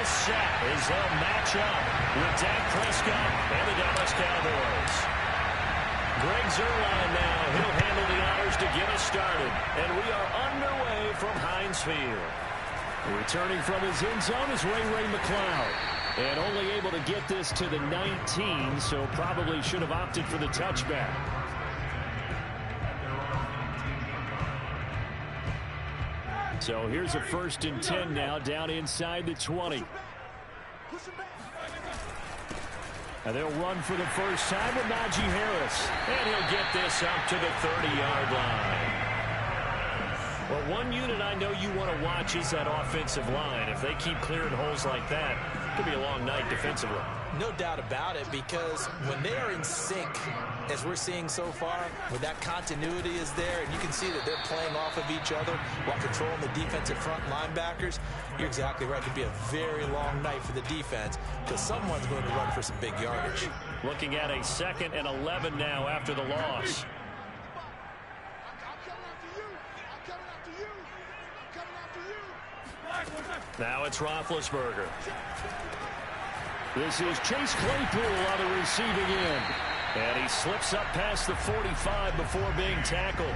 is set as they'll match up with Dak Prescott and the Dallas Cowboys. Greg Zuerlein now. He'll handle the honors to get us started. And we are underway from Heinz Field. Returning from his end zone is Ray McCloud. And only able to get this to the 19, so probably should have opted for the touchback. So here's a 1st and 10 now, down inside the 20. And they'll run for the first time with Najee Harris. And he'll get this up to the 30-yard line. Well, one unit I know you want to watch is that offensive line. If they keep clearing holes like that, it could be a long night defensively. No doubt about it, because when they are in sync, as we're seeing so far, when that continuity is there, and you can see that they're playing off of each other while controlling the defensive front linebackers, you're exactly right. It could be a very long night for the defense, because someone's going to run for some big yardage. Looking at a 2nd and 11 now after the loss. Now it's Roethlisberger. This is Chase Claypool on the receiving end. And he slips up past the 45 before being tackled.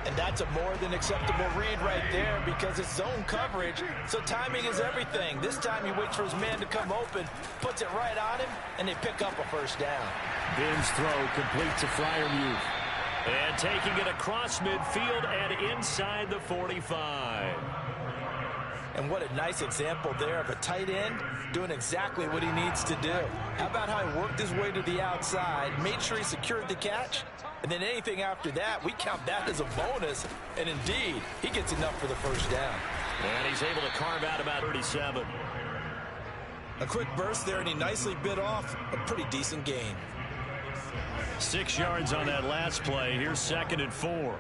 And that's a more than acceptable read right there, because it's zone coverage, so timing is everything. This time he waits for his man to come open, puts it right on him, and they pick up a first down. Ben's throw complete to Freiermuth. And taking it across midfield and inside the 45. And what a nice example there of a tight end doing exactly what he needs to do. How about how he worked his way to the outside, made sure he secured the catch, and then anything after that, we count that as a bonus. And indeed, he gets enough for the first down. And he's able to carve out about 37. A quick burst there, and he nicely bit off a pretty decent gain. 6 yards on that last play. Here's 2nd and 4.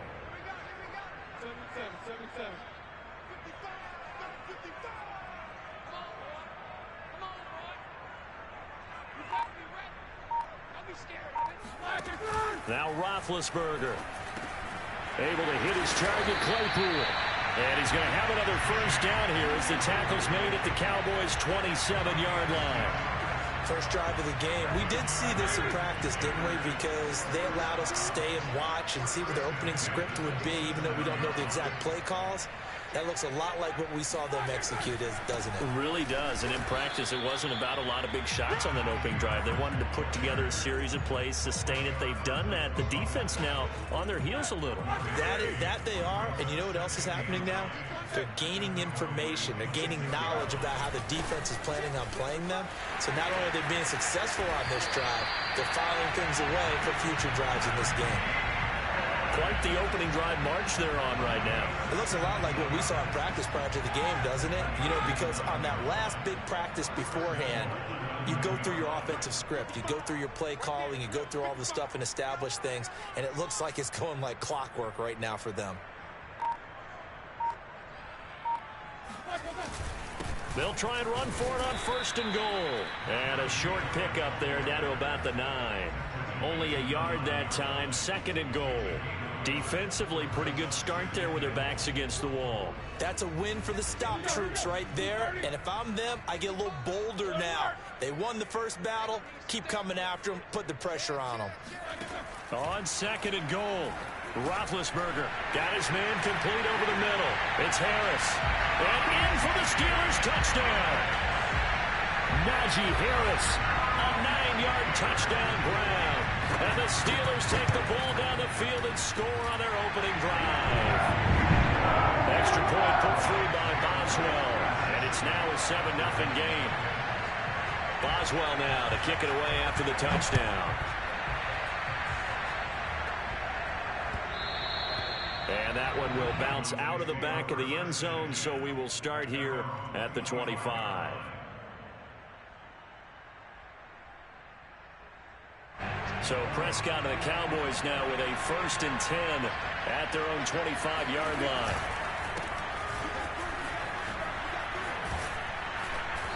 Now Roethlisberger able to hit his target, Claypool. And he's going to have another first down here as the tackle's made at the Cowboys' 27-yard line. First drive of the game. We did see this in practice, didn't we? Because they allowed us to stay and watch and see what their opening script would be, even though we don't know the exact play calls. That looks a lot like what we saw them execute, doesn't it? It really does. And in practice, it wasn't about a lot of big shots on that opening drive. They wanted to put together a series of plays, sustain it. They've done that. The defense now on their heels a little. That they are. And you know what else is happening now? They're gaining information. They're gaining knowledge about how the defense is planning on playing them. So not only are they being successful on this drive, they're filing things away for future drives in this game. Quite the opening drive march they're on right now. It looks a lot like what we saw in practice prior to the game, doesn't it? You know, because on that last big practice beforehand, you go through your offensive script, you go through your play calling, you go through all the stuff and establish things, and it looks like it's going like clockwork right now for them. They'll try and run for it on 1st and goal. And a short pickup there down to about the 9. Only a yard that time, 2nd and goal. Defensively, pretty good start there with their backs against the wall. That's a win for the stop troops right there. And if I'm them, I get a little bolder now. They won the first battle. Keep coming after them. Put the pressure on them. On 2nd and goal, Roethlisberger got his man complete over the middle. It's Harris. And in for the Steelers touchdown. Najee Harris, a 9-yard touchdown grab. And the Steelers take the ball down the field and score on their opening drive. Extra point put through by Boswell. And it's now a 7-0 game. Boswell now to kick it away after the touchdown. And that one will bounce out of the back of the end zone, so we will start here at the 25. So Prescott and the Cowboys now with a 1st and 10 at their own 25-yard line.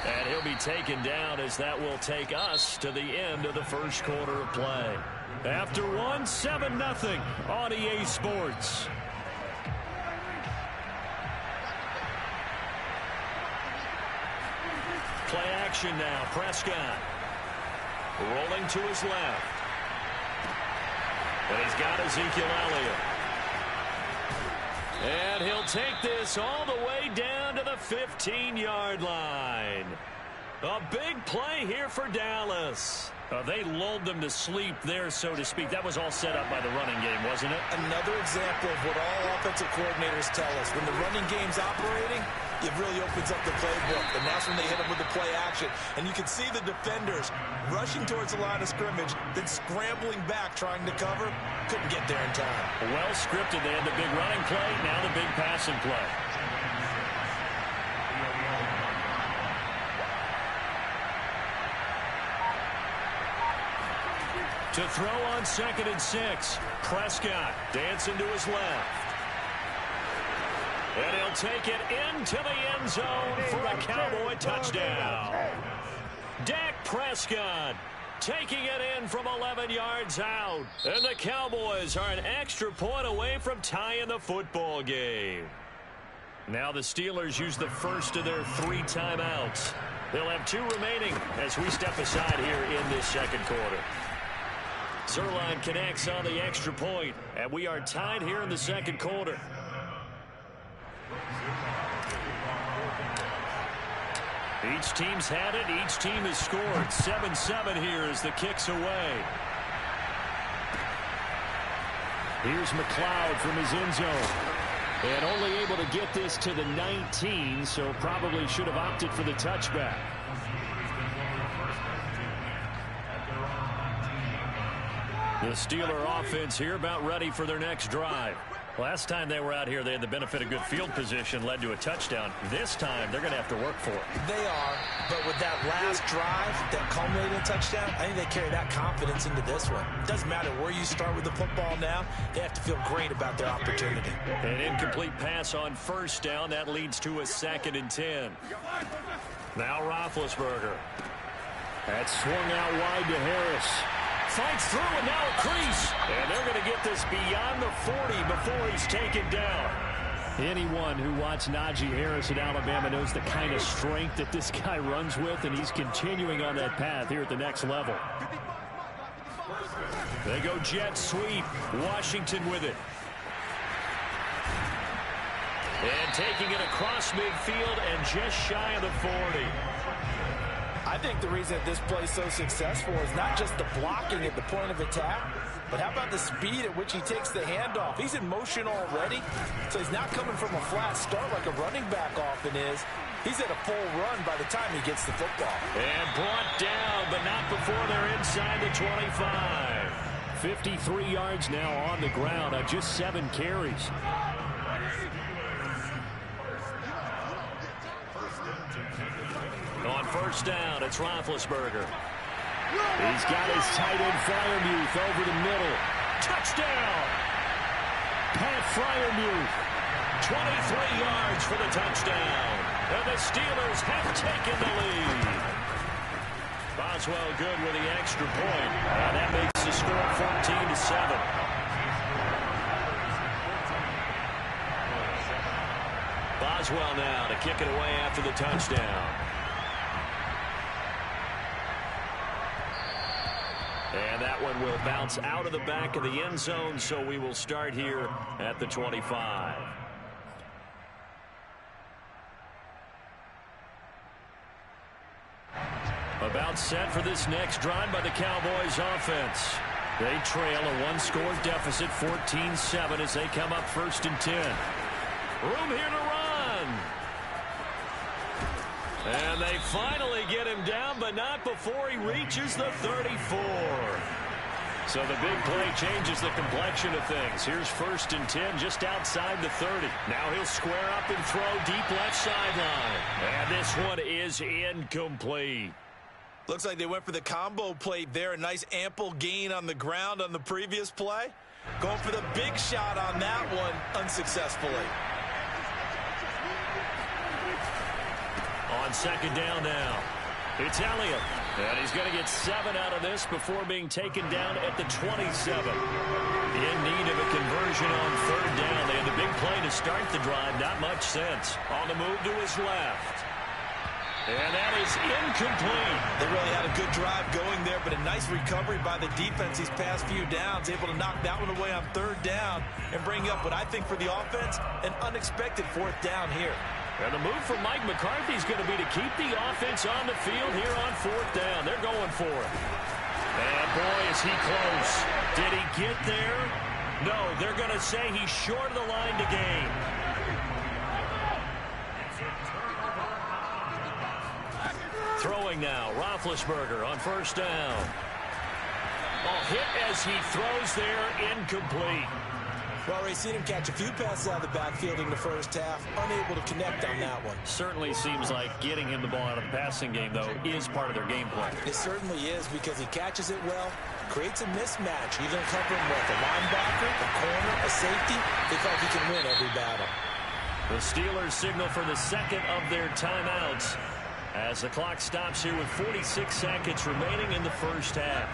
And he'll be taken down as that will take us to the end of the first quarter of play. After one, 7-0 on EA Sports. play action now. Prescott rolling to his left. And he's got Ezekiel Elliott. And he'll take this all the way down to the 15-yard line. A big play here for Dallas. They lulled them to sleep there, so to speak. That was all set up by the running game, wasn't it? Another example of what all offensive coordinators tell us. When the running game's operating, it really opens up the playbook. And that's when they hit them with the play action. And you can see the defenders rushing towards the line of scrimmage, then scrambling back, trying to cover. Couldn't get there in time. Well scripted. They had the big running play, now the big passing play. To throw on 2nd and 6. Prescott dancing to his left. And he'll take it into the end zone for a Cowboy touchdown. Dak Prescott taking it in from 11 yards out. And the Cowboys are an extra point away from tying the football game. Now the Steelers use the first of their 3 timeouts. They'll have 2 remaining as we step aside here in this second quarter. Zerline connects on the extra point, and we are tied here in the second quarter. Each team's had it. Each team has scored. 7-7 here as the kick's away. Here's McLeod from his end zone. And only able to get this to the 19, so probably should have opted for the touchback. The Steeler offense here about ready for their next drive. Last time they were out here, they had the benefit of good field position, led to a touchdown. This time, they're going to have to work for it. They are, but with that last drive, that culminating touchdown, I think they carry that confidence into this one. It doesn't matter where you start with the football now. They have to feel great about their opportunity. An incomplete pass on first down. That leads to a 2nd and 10. Now Roethlisberger. That's swung out wide to Harris. Fights through, and now a crease. And they're going to get this beyond the 40 before he's taken down. Anyone who watched Najee Harris at Alabama knows the kind of strength that this guy runs with, and he's continuing on that path here at the next level. They go jet sweep. Washington with it. And taking it across midfield and just shy of the 40. I think the reason that this play is so successful is not just the blocking at the point of attack, but how about the speed at which he takes the handoff? He's in motion already, so he's not coming from a flat start like a running back often is. He's at a full run by the time he gets the football. And brought down, but not before they're inside the 25. 53 yards now on the ground on just 7 carries. On first down, it's Roethlisberger. He's got his tight end Freiermuth over the middle. Touchdown! Pat Freiermuth. 23 yards for the touchdown. And the Steelers have taken the lead. Boswell good with the extra point. And that makes the score 14-7. Boswell now to kick it away after the touchdown. And that one will bounce out of the back of the end zone, so we will start here at the 25. About set for this next drive by the Cowboys offense. They trail a 1-score deficit, 14-7, as they come up 1st and 10. Room here to run. And they finally get him down, but not before he reaches the 34. So the big play changes the complexion of things. Here's 1st and 10 just outside the 30. Now he'll square up and throw deep left sideline. And this one is incomplete. Looks like they went for the combo plate there. A nice ample gain on the ground on the previous play. Going for the big shot on that one unsuccessfully. On 2nd down now, it's Elliott. And he's going to get 7 out of this before being taken down at the 27. In need of a conversion on 3rd down. They had the big play to start the drive. Not much sense. On the move to his left. And that is incomplete. They really had a good drive going there, but a nice recovery by the defense these past few downs, able to knock that one away on 3rd down and bring up what I think for the offense, an unexpected 4th down here. And the move from Mike McCarthy is going to be to keep the offense on the field here on 4th down. They're going for it. And boy, is he close. Did he get there? No, they're going to say he's short of the line to gain. Throwing now, Roethlisberger on 1st down. Hit as he throws there, incomplete. Well, Ray, seen him catch a few passes out of the backfield in the 1st half, unable to connect on that one. Certainly seems like getting him the ball out of the passing game, though, is part of their game plan. It certainly is, because he catches it well, creates a mismatch. He's going to cover him with a linebacker, a corner, a safety. They feel like he can win every battle. The Steelers signal for the 2nd of their timeouts as the clock stops here with 46 seconds remaining in the 1st half.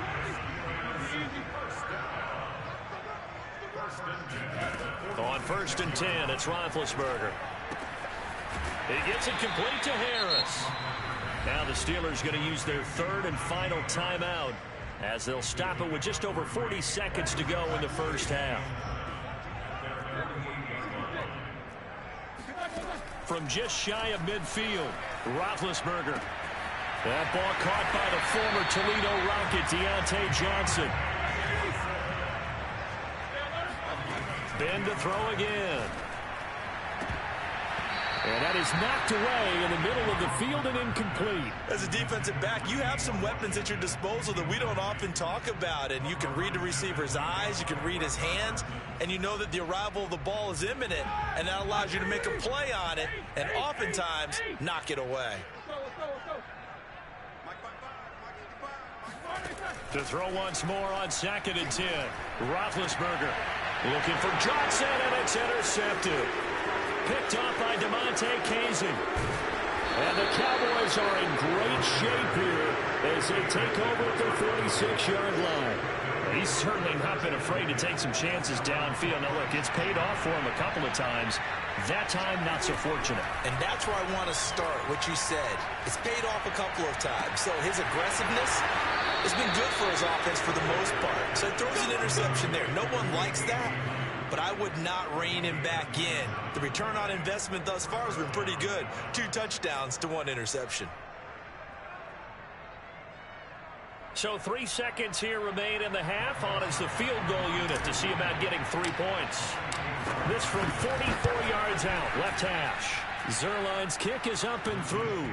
On 1st and 10, it's Roethlisberger. He gets it complete to Harris. Now the Steelers going to use their 3rd and final timeout as they'll stop it with just over 40 seconds to go in the 1st half. From just shy of midfield, Roethlisberger. That ball caught by the former Toledo Rocket, Deontay Johnson. Ben to throw again. And that is knocked away in the middle of the field and incomplete. As a defensive back, you have some weapons at your disposal that we don't often talk about. And you can read the receiver's eyes, you can read his hands, and you know that the arrival of the ball is imminent. And that allows you to make a play on it and oftentimes knock it away. To throw once more on 2nd and 10. Roethlisberger looking for Johnson, and it's intercepted. Picked off by DeMonte Casey. And the Cowboys are in great shape here as they take over at their 46-yard line. He's certainly not been afraid to take some chances downfield. Now, look, it's paid off for him a couple of times. That time, not so fortunate. And that's where I want to start, what you said. It's paid off a couple of times. So his aggressiveness has been good for his offense for the most part. So he throws an interception there. No one likes that, but I would not rein him back in. The return on investment thus far has been pretty good. 2 touchdowns to 1 interception. So 3 seconds here remain in the half. On is the field goal unit to see about getting 3 points. This from 44 yards out, left hash. Zerline's kick is up and through.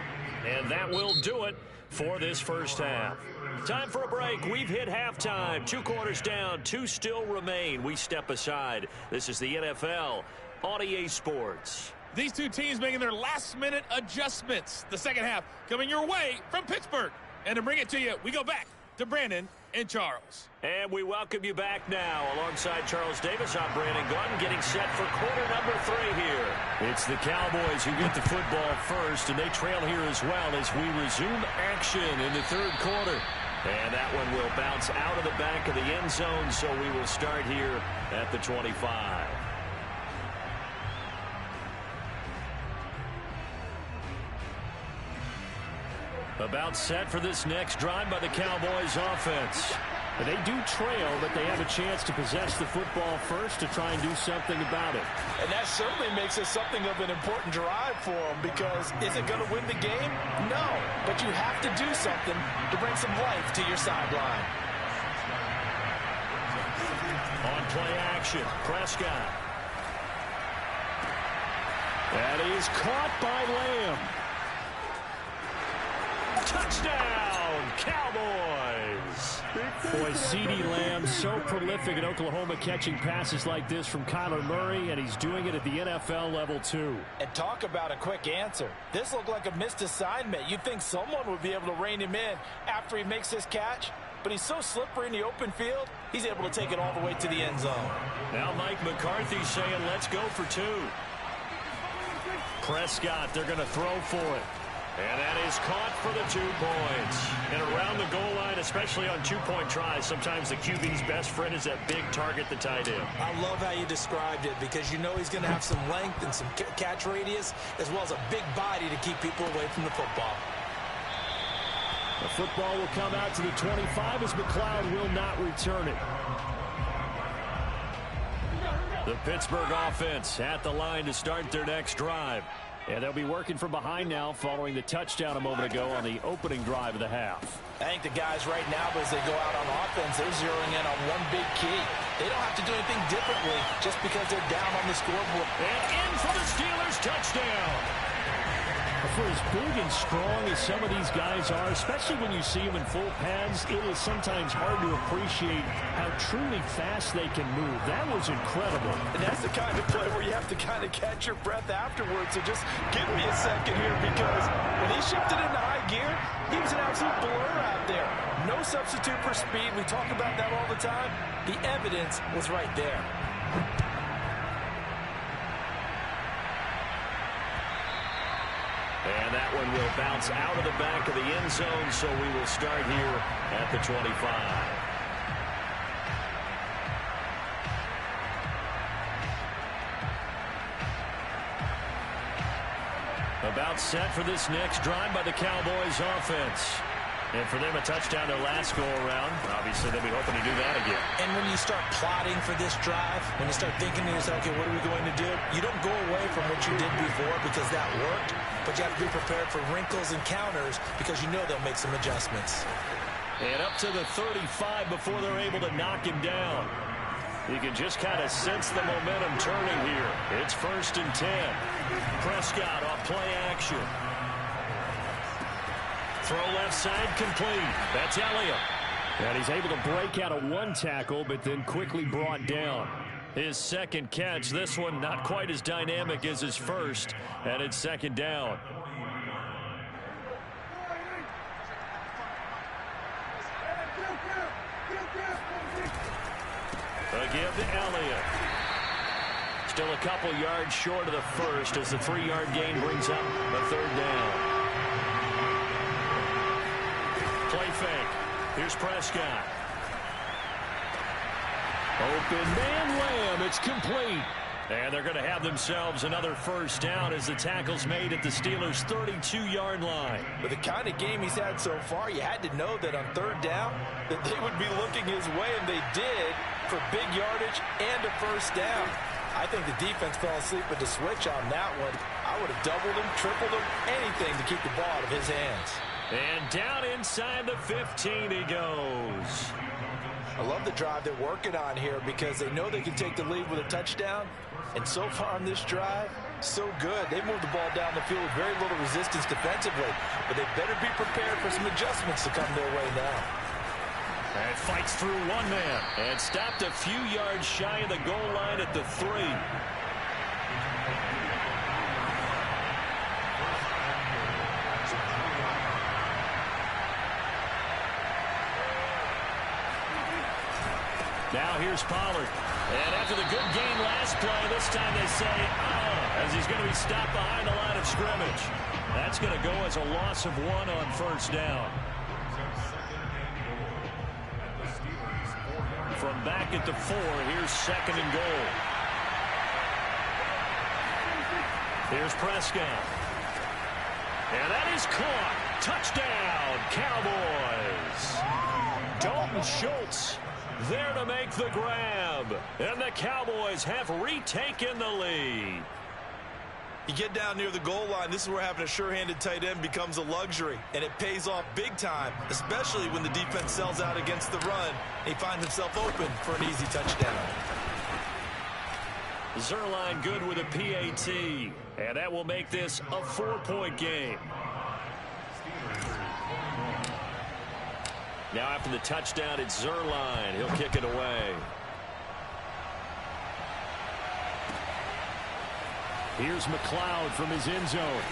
And that will do it for this 1st half. Time for a break. We've hit halftime. 2 quarters down, 2 still remain. We step aside. This is the NFL on EA Sports. These 2 teams making their last-minute adjustments. The 2nd half coming your way from Pittsburgh. And to bring it to you, we go back to Brandon and Charles. And we welcome you back now. Alongside Charles Davis, I'm Brandon Gunn, getting set for quarter number 3 here. It's the Cowboys who get the football first, and they trail here as well as we resume action in the 3rd quarter. And that one will bounce out of the back of the end zone, so we will start here at the 25. About set for this next drive by the Cowboys offense. They do trail, but they have a chance to possess the football first to try and do something about it. And that certainly makes it something of an important drive for them, because is it going to win the game? No, but you have to do something to bring some life to your sideline. On play action, Prescott. That is caught by Lamb. Touchdown, Cowboys! Boy, CeeDee Lamb so prolific in Oklahoma, catching passes like this from Kyler Murray, and he's doing it at the NFL level too. And talk about a quick answer. This looked like a missed assignment. You'd think someone would be able to rein him in after he makes this catch, but he's so slippery in the open field, he's able to take it all the way to the end zone. Now Mike McCarthy saying, let's go for 2. Prescott, they're going to throw for it. And that is caught for the 2 points. And around the goal line, especially on two-point tries, sometimes the QB's best friend is that big target, the tight end. I love how you described it because you know he's going to have some length and some catch radius as well as a big body to keep people away from the football. The football will come out to the 25 as McLeod will not return it. The Pittsburgh offense at the line to start their next drive. And they'll be working from behind now following the touchdown a moment ago on the opening drive of the half. I think the guys right now, as they go out on offense, they're zeroing in on one big key. They don't have to do anything differently just because they're down on the scoreboard. And in for the Steelers touchdown. For as big and strong as some of these guys are, especially when you see them in full pads, it is sometimes hard to appreciate how truly fast they can move. That was incredible. And that's the kind of play where you have to kind of catch your breath afterwards. So just give me a second here because when he shifted into high gear, he was an absolute blur out there. No substitute for speed. We talk about that all the time. The evidence was right there. And that one will bounce out of the back of the end zone, so we will start here at the 25. About set for this next drive by the Cowboys offense. And for them, a touchdown their last go-around. Obviously, they'll be hoping to do that again. And when you start plotting for this drive, when you start thinking to yourself, okay, what are we going to do? You don't go away from what you did before because that worked, but you have to be prepared for wrinkles and counters because you know they'll make some adjustments. And up to the 35 before they're able to knock him down. You can just kind of sense the momentum turning here. It's 1st and 10. Prescott off play action. Throw left side complete. That's Elliott. And he's able to break out of one tackle, but then quickly brought down. His second catch, this one not quite as dynamic as his first, and it's 2nd down. Again to Elliott. Still a couple yards short of the first as the 3-yard gain brings up a 3rd down. Play fake. Here's Prescott. Open man Lamb. It's complete. And they're going to have themselves another 1st down as the tackle's made at the Steelers' 32-yard line. With the kind of game he's had so far, you had to know that on 3rd down that they would be looking his way, and they did for big yardage and a 1st down. I think the defense fell asleep with the switch on that one. I would have doubled him, tripled him, anything to keep the ball out of his hands. And down inside the 15 he goes. I love the drive they're working on here because they know they can take the lead with a touchdown. And so far on this drive, so good. They moved the ball down the field with very little resistance defensively. But they better be prepared for some adjustments to come their way now. And fights through one man. And stopped a few yards shy of the goal line at the 3. Now here's Pollard. And after the good gain last play, this time they say, as he's going to be stopped behind the line of scrimmage. That's going to go as a loss of 1 on 1st down. From back at the 4, here's 2nd and goal. Here's Prescott. And that is caught. Touchdown, Cowboys. Dalton Schultz there to make the grab. And the Cowboys have retaken the lead. You get down near the goal line, this is where having a sure-handed tight end becomes a luxury. And it pays off big time, especially when the defense sells out against the run. He finds himself open for an easy touchdown. Zerline good with a PAT. And that will make this a 4-point game. Now after the touchdown, it's Zerline. He'll kick it away. Here's McLeod from his end zone.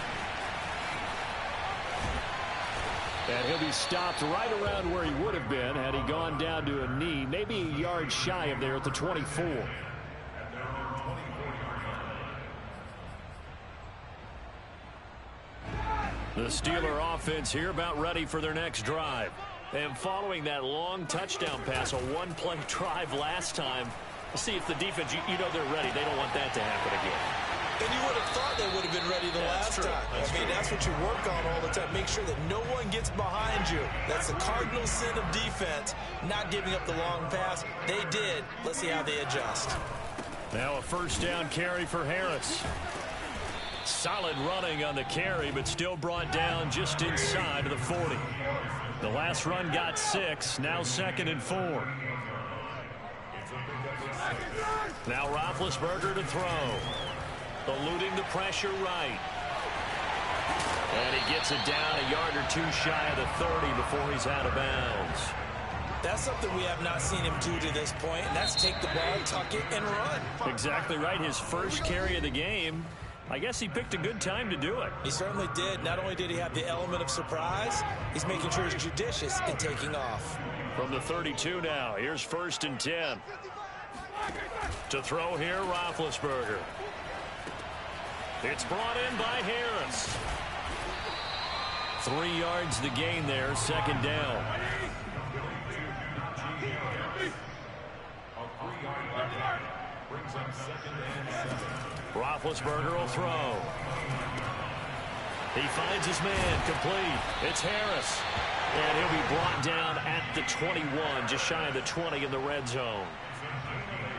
And he'll be stopped right around where he would have been had he gone down to a knee, maybe a yard shy of there at the 24. The Steeler offense here about ready for their next drive. And following that long touchdown pass, a one-play drive last time, let's see if the defense, you know they're ready. They don't want that to happen again. And you would have thought they would have been ready the last time. That's what you work on all the time. Make sure that no one gets behind you. That's the cardinal sin of defense, not giving up the long pass. They did. Let's see how they adjust. Now a first down carry for Harris. Solid running on the carry, but still brought down just inside of the 40. The last run got 6, now 2nd and 4. Now Roethlisberger to throw. Eluding the pressure right. And he gets it down a yard or two shy of the 30 before he's out of bounds. That's something we have not seen him do to this point, and that's take the ball, tuck it, and run. Exactly right. His first carry of the game. I guess he picked a good time to do it. He certainly did. Not only did he have the element of surprise, he's making sure he's judicious in taking off. From the 32 now, here's 1st and 10. To throw here, Roethlisberger. It's brought in by Harris. 3 yards the gain there, 2nd down. Roethlisberger will throw. He finds his man, complete. It's Harris. And he'll be brought down at the 21, just shy of the 20 in the red zone.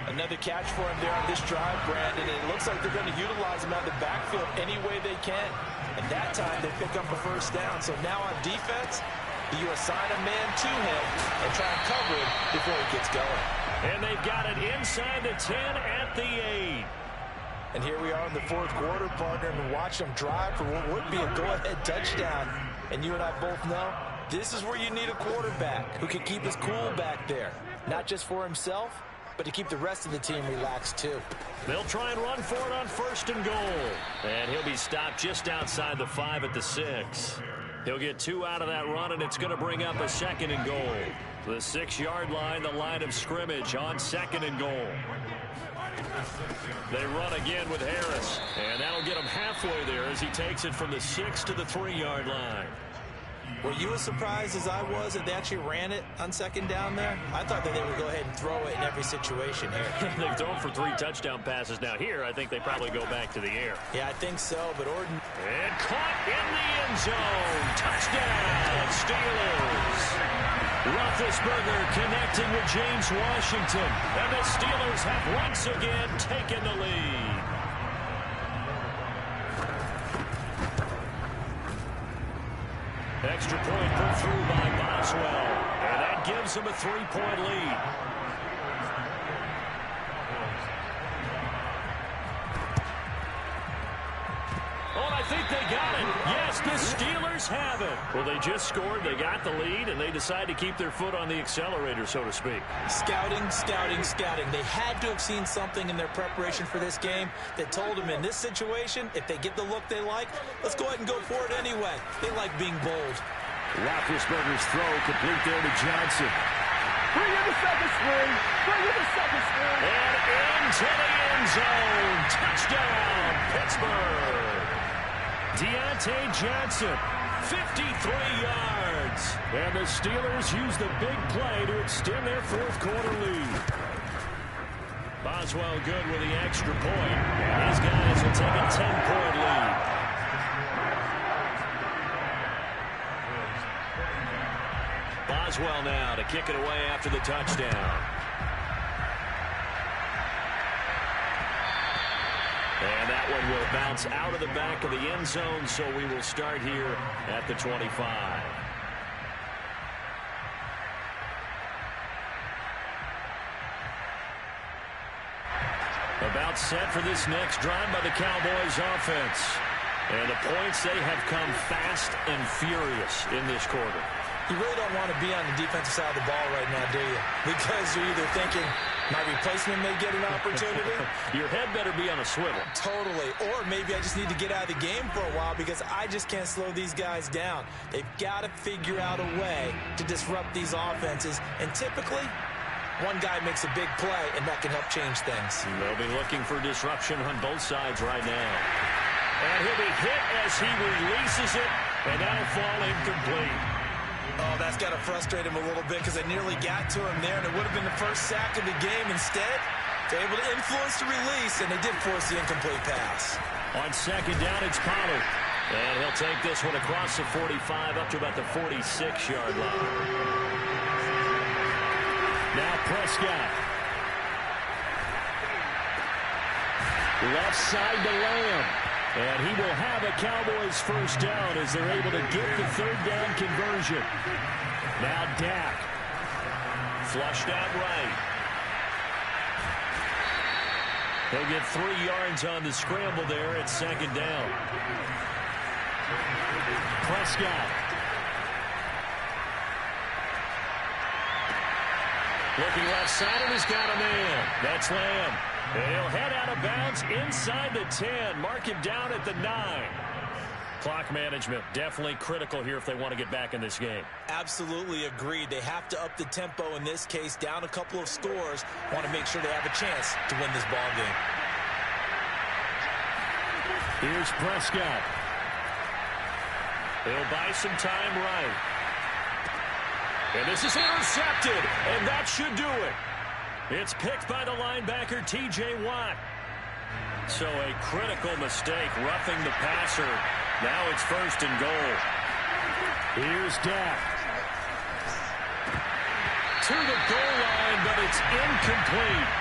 Another catch for him there on this drive, Brandon. It looks like they're going to utilize him out of the backfield any way they can. And that time, they pick up a first down. So now on defense, you assign a man to him and try and cover him before he gets going. And they've got it inside the 10 at the 8. And here we are in the 4th quarter, partner, and watch them drive for what would be a go-ahead touchdown. And you and I both know this is where you need a quarterback who can keep his cool back there. Not just for himself, but to keep the rest of the team relaxed, too. They'll try and run for it on 1st and goal. And he'll be stopped just outside the 5 at the 6. He'll get 2 out of that run, and it's going to bring up a 2nd and goal. The 6-yard line, the line of scrimmage on 2nd and goal. They run again with Harris, and that'll get him halfway there as he takes it from the 6 to the 3-yard line. Were you as surprised as I was that they actually ran it on 2nd down there? I thought that they would go ahead and throw it in every situation here. They've thrown for 3 touchdown passes. Now here, I think they probably go back to the air. Yeah, I think so, but Orton... And caught in the end zone. Touchdown, Steelers. Roethlisberger connecting with James Washington. And the Steelers have once again taken the lead. Extra point put through by Boswell. And that gives him a 3-point lead. Oh, I think they got it. Yes, the Steelers have it. Well, they just scored, they got the lead, and they decide to keep their foot on the accelerator, so to speak. Scouting, scouting, scouting. They had to have seen something in their preparation for this game that told them in this situation, if they get the look they like, let's go ahead and go for it anyway. They like being bold. Roethlisberger's throw complete there to Johnson. Bring in the second string. Bring in the second string. And into the end zone. Touchdown, Pittsburgh. Deontay Johnson, 53 yards. And the Steelers use the big play to extend their 4th quarter lead. Boswell good with the extra point. And his guys will take a 10-point lead. Boswell now to kick it away after the touchdown. And that one will bounce out of the back of the end zone, so we will start here at the 25. About set for this next drive by the Cowboys offense. And the points, they have come fast and furious in this quarter. You really don't want to be on the defensive side of the ball right now, do you? Because you're either thinking, my replacement may get an opportunity. Your head better be on a swivel. Totally. Or maybe I just need to get out of the game for a while because I just can't slow these guys down. They've got to figure out a way to disrupt these offenses. And typically, one guy makes a big play, and that can help change things. They'll be looking for disruption on both sides right now. And he'll be hit as he releases it And that'll fall incomplete. Oh, that's got to frustrate him a little bit because they nearly got to him there, and it would have been the first sack of the game. Instead, they're able to influence the release, and they did force the incomplete pass. On second down, it's Pollard. And he'll take this one across the 45 up to about the 46-yard line. Now Prescott. Left side to Lamb. And he will have a Cowboys first down as they're able to get the third down conversion. Now Dak. Flushed out right. He'll get 3 yards on the scramble there at second down. Prescott. Looking left side, and he's got a man. That's Lamb. And he'll head out of bounds inside the 10. Mark him down at the 9. Clock management definitely critical here if they want to get back in this game. Absolutely agreed. They have to up the tempo in this case, down a couple of scores. Want to make sure they have a chance to win this ball game. Here's Prescott. He'll buy some time right. And this is intercepted, and that should do it. It's picked by the linebacker, T.J. Watt. So a critical mistake, roughing the passer. Now it's first and goal. Here's Dak. To the goal line, but it's incomplete.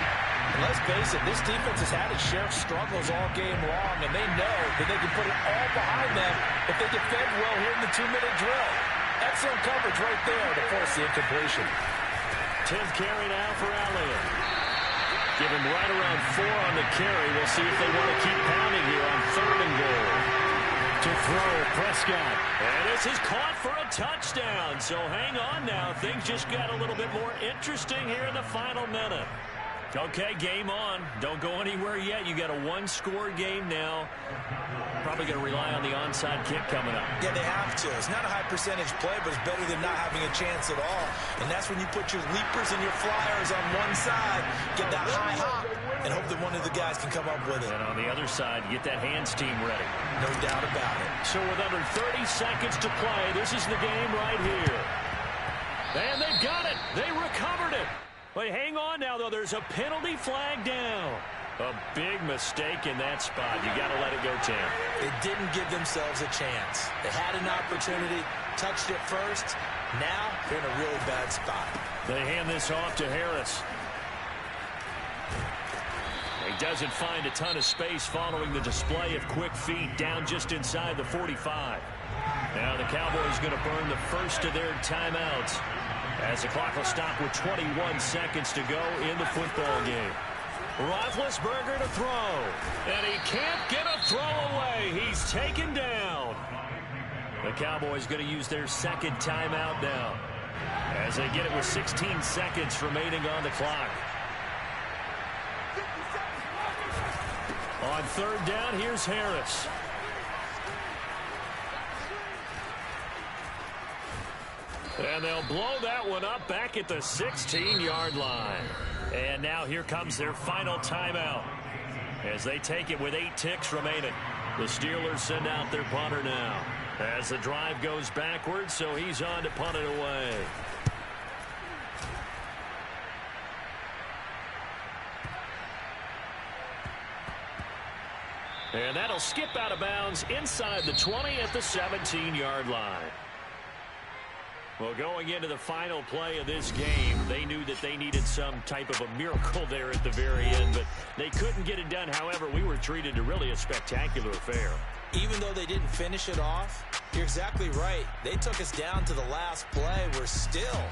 And let's face it, this defense has had its share of struggles all game long, and they know that they can put it all behind them if they defend well here in the 2-minute drill. Excellent coverage right there to force the incompletion. 10th carry now for Elliott. Give him right around 4 on the carry. We'll see if they want to keep pounding here on third and goal. To throw, Prescott. And this is caught for a touchdown. So hang on now. Things just got a little bit more interesting here in the final minute. Okay, game on. Don't go anywhere yet. You got a 1-score game now. Probably going to rely on the onside kick coming up. Yeah, they have to. It's not a high percentage play, but it's better than not having a chance at all. And that's when you put your leapers and your flyers on one side, get that high hop, and hope that one of the guys can come up with it. And on the other side, get that hands team ready. No doubt about it. So with under 30 seconds to play, this is the game right here. And they've got it. They recovered it. But hang on now, though. There's a penalty flag down. A big mistake in that spot. You got to let it go, Tim. They didn't give themselves a chance. They had an opportunity, touched it first. Now they're in a really bad spot. They hand this off to Harris. He doesn't find a ton of space following the display of quick feet down just inside the 45. Now the Cowboys going to burn the first of their timeouts as the clock will stop with 21 seconds to go in the football game. Roethlisberger to throw, and he can't get a throw away. He's taken down. The Cowboys going to use their second timeout now as they get it with 16 seconds remaining on the clock. On third down, here's Harris. And they'll blow that one up back at the 16-yard line. And now here comes their final timeout as they take it with 8 ticks remaining. The Steelers send out their punter now as the drive goes backwards, so he's on to punt it away. And that'll skip out of bounds inside the 20 at the 17-yard line. Well, going into the final play of this game, they knew that they needed some type of a miracle there at the very end, but they couldn't get it done. However, we were treated to really a spectacular affair. Even though they didn't finish it off, you're exactly right. They took us down to the last play. We're still